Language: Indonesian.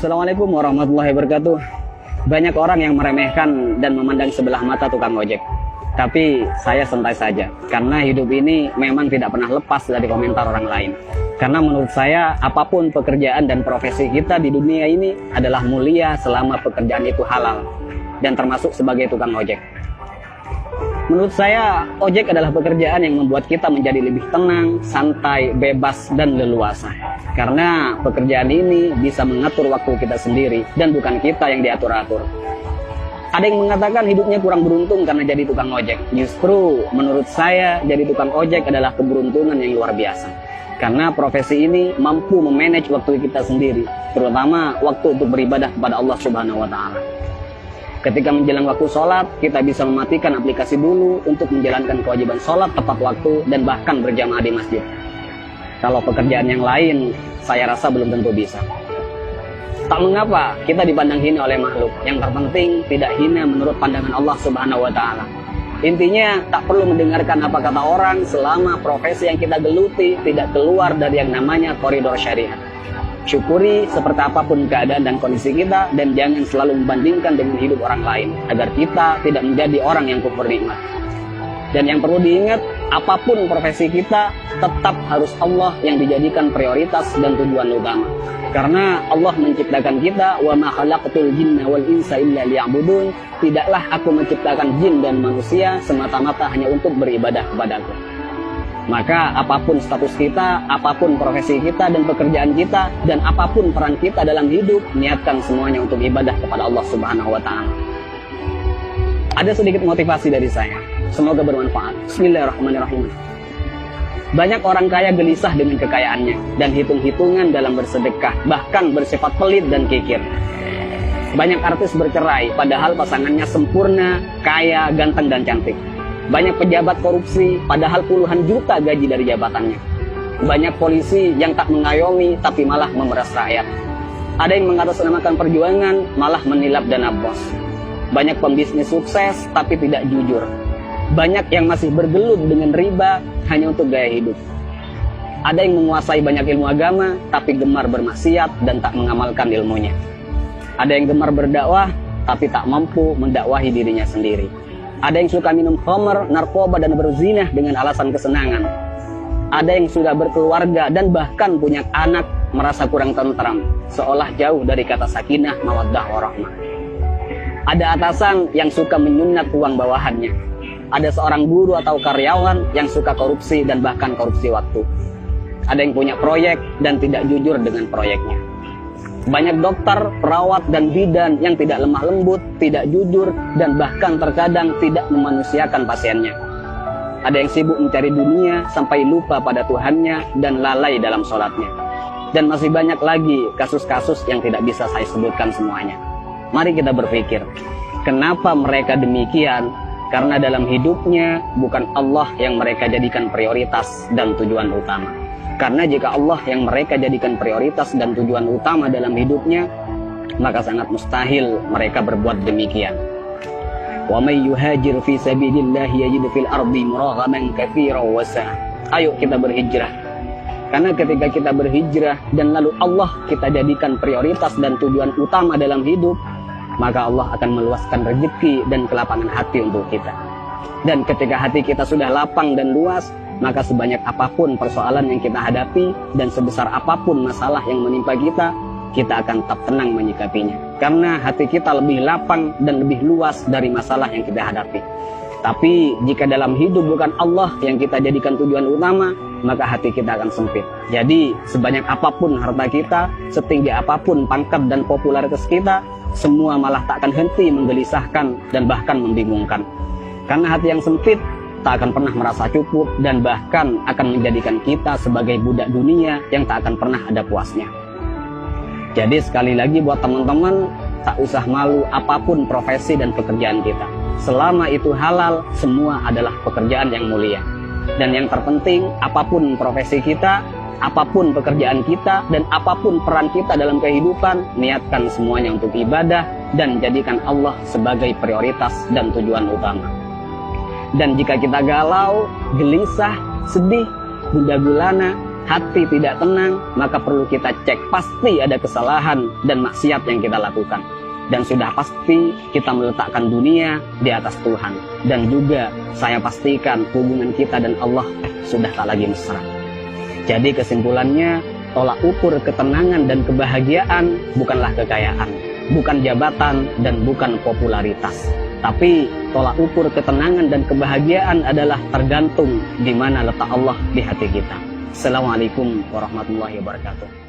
Assalamualaikum warahmatullahi wabarakatuh. Banyak orang yang meremehkan dan memandang sebelah mata tukang ojek. Tapi saya santai saja, karena hidup ini memang tidak pernah lepas dari komentar orang lain. Karena menurut saya, apapun pekerjaan dan profesi kita di dunia ini adalah mulia selama pekerjaan itu halal, dan termasuk sebagai tukang ojek. Menurut saya, ojek adalah pekerjaan yang membuat kita menjadi lebih tenang, santai, bebas, dan leluasa. Karena pekerjaan ini bisa mengatur waktu kita sendiri, dan bukan kita yang diatur-atur. Ada yang mengatakan hidupnya kurang beruntung karena jadi tukang ojek. Justru menurut saya, jadi tukang ojek adalah keberuntungan yang luar biasa. Karena profesi ini mampu memanage waktu kita sendiri, terutama waktu untuk beribadah kepada Allah Subhanahu wa Ta'ala. Ketika menjelang waktu sholat, kita bisa mematikan aplikasi dulu untuk menjalankan kewajiban sholat tepat waktu dan bahkan berjamaah di masjid. Kalau pekerjaan yang lain, saya rasa belum tentu bisa. Tak mengapa kita dipandang hina oleh makhluk. Yang terpenting tidak hina menurut pandangan Allah Subhanahu wa Ta'ala. Intinya tak perlu mendengarkan apa kata orang selama profesi yang kita geluti tidak keluar dari yang namanya koridor syariat. Syukuri seperti apapun keadaan dan kondisi kita, dan jangan selalu membandingkan dengan hidup orang lain agar kita tidak menjadi orang yang kufur nikmat. Dan yang perlu diingat, apapun profesi kita tetap harus Allah yang dijadikan prioritas dan tujuan utama. Karena Allah menciptakan kita, wa ma khalaqtul jinna wal insa illa liya'budun. Tidaklah aku menciptakan jin dan manusia semata-mata hanya untuk beribadah kepadaku. Maka apapun status kita, apapun profesi kita dan pekerjaan kita, dan apapun peran kita dalam hidup, niatkan semuanya untuk ibadah kepada Allah Subhanahu wa Ta'ala. Ada sedikit motivasi dari saya, semoga bermanfaat. Bismillahirrahmanirrahim. Banyak orang kaya gelisah dengan kekayaannya dan hitung-hitungan dalam bersedekah, bahkan bersifat pelit dan kikir. Banyak artis bercerai padahal pasangannya sempurna, kaya, ganteng dan cantik. Banyak pejabat korupsi, padahal puluhan juta gaji dari jabatannya. Banyak polisi yang tak mengayomi, tapi malah memeras rakyat. Ada yang mengatasnamakan perjuangan, malah menilap dana bos. Banyak pembisnis sukses, tapi tidak jujur. Banyak yang masih bergelut dengan riba, hanya untuk gaya hidup. Ada yang menguasai banyak ilmu agama, tapi gemar bermaksiat dan tak mengamalkan ilmunya. Ada yang gemar berdakwah, tapi tak mampu mendakwahi dirinya sendiri. Ada yang suka minum khamr, narkoba, dan berzinah dengan alasan kesenangan. Ada yang sudah berkeluarga dan bahkan punya anak merasa kurang tentram, seolah jauh dari kata sakinah, mawaddah, warahmah. Ada atasan yang suka menyunat uang bawahannya. Ada seorang guru atau karyawan yang suka korupsi dan bahkan korupsi waktu. Ada yang punya proyek dan tidak jujur dengan proyeknya. Banyak dokter, perawat, dan bidan yang tidak lemah lembut, tidak jujur, dan bahkan terkadang tidak memanusiakan pasiennya. Ada yang sibuk mencari dunia sampai lupa pada Tuhannya dan lalai dalam sholatnya. Dan masih banyak lagi kasus-kasus yang tidak bisa saya sebutkan semuanya. Mari kita berpikir, kenapa mereka demikian? Karena dalam hidupnya bukan Allah yang mereka jadikan prioritas dan tujuan utama. Karena jika Allah yang mereka jadikan prioritas dan tujuan utama dalam hidupnya, maka sangat mustahil mereka berbuat demikian. Wa may yuhajir fi sabilillahi yajid fil ardi muraghaman katsiran wa sa'a. Ayo kita berhijrah. Karena ketika kita berhijrah dan lalu Allah kita jadikan prioritas dan tujuan utama dalam hidup, maka Allah akan meluaskan rezeki dan kelapangan hati untuk kita. Dan ketika hati kita sudah lapang dan luas, maka sebanyak apapun persoalan yang kita hadapi dan sebesar apapun masalah yang menimpa kita akan tetap tenang menyikapinya. Karena hati kita lebih lapang dan lebih luas dari masalah yang kita hadapi. Tapi jika dalam hidup bukan Allah yang kita jadikan tujuan utama, maka hati kita akan sempit. Jadi sebanyak apapun harta kita, setinggi apapun pangkat dan popularitas kita, semua malah tak akan henti menggelisahkan dan bahkan membingungkan. Karena hati yang sempit tak akan pernah merasa cukup dan bahkan akan menjadikan kita sebagai budak dunia yang tak akan pernah ada puasnya. Jadi sekali lagi buat teman-teman, tak usah malu apapun profesi dan pekerjaan kita. Selama itu halal, semua adalah pekerjaan yang mulia. Dan yang terpenting, apapun profesi kita, apapun pekerjaan kita, dan apapun peran kita dalam kehidupan, niatkan semuanya untuk ibadah dan jadikan Allah sebagai prioritas dan tujuan utama. Dan jika kita galau, gelisah, sedih, gundah gulana, hati tidak tenang, maka perlu kita cek. Pasti ada kesalahan dan maksiat yang kita lakukan. Dan sudah pasti kita meletakkan dunia di atas Tuhan. Dan juga saya pastikan hubungan kita dan Allah sudah tak lagi mesra. Jadi kesimpulannya, tolak ukur ketenangan dan kebahagiaan bukanlah kekayaan, bukan jabatan, dan bukan popularitas. Tapi tolak ukur ketenangan dan kebahagiaan adalah tergantung di mana letak Allah di hati kita. Assalamualaikum warahmatullahi wabarakatuh.